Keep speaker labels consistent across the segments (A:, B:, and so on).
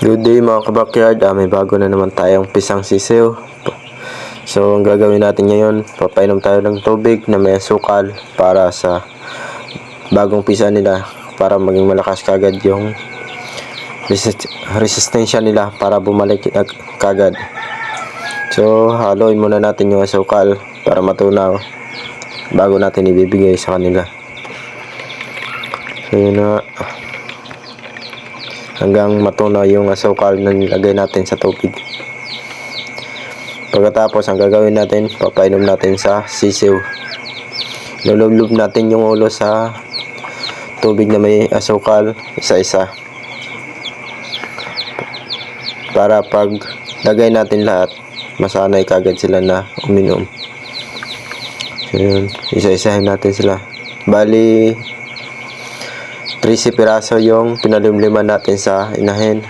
A: Good day mga kabakyard, may bago na naman tayong pisang sisiw. So ang gagawin natin ngayon, papainom tayo ng tubig na may asukal para sa bagong pisa nila, para maging malakas kagad yung resistensya nila para bumalik kagad. So haluin muna natin yung asukal para matunaw bago natin ibibigay sa kanila. So yun na, hanggang matunaw yung asukal na nilagay natin sa tubig. Pagkatapos, ang gagawin natin, papainom natin sa sisiw. Lulublob natin yung ulo sa tubig na may asukal isa-isa, para pag lagay natin lahat, masanay kagad sila na uminom. So yun, isa-isahin natin sila. Bali 13 piraso yung pinalimliman natin sa inahin.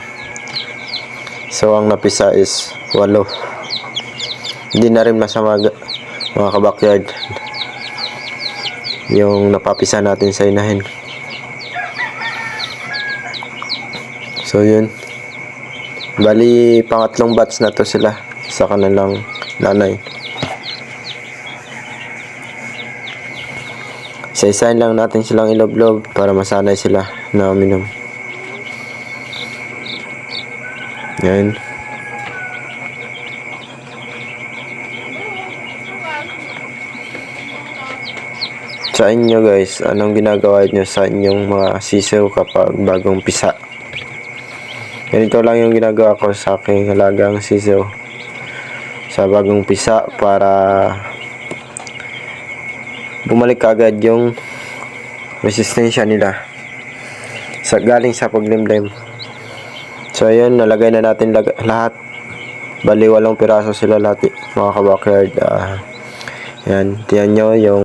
A: So ang napisa is 8. Hindi na rin masama mga kabakyard yung napapisa natin sa inahin. So yun, bali pangatlong batch na to sila sa kanilang nanay. Isa-isahin lang natin silang iloblob para masanay sila na uminom. Yan. Sa inyo guys, anong ginagawa nyo sa inyong mga sisiw kapag bagong pisa? Ganito lang yung ginagawa ko sa aking alagang sisiw sa bagong pisa, para bumalik agad yung resistensya nila galing sa paglimlim. So ayun, nalagay na natin lahat. Bali 8 piraso sila lahat mga kabakyard. Yan, tiyan nyo yung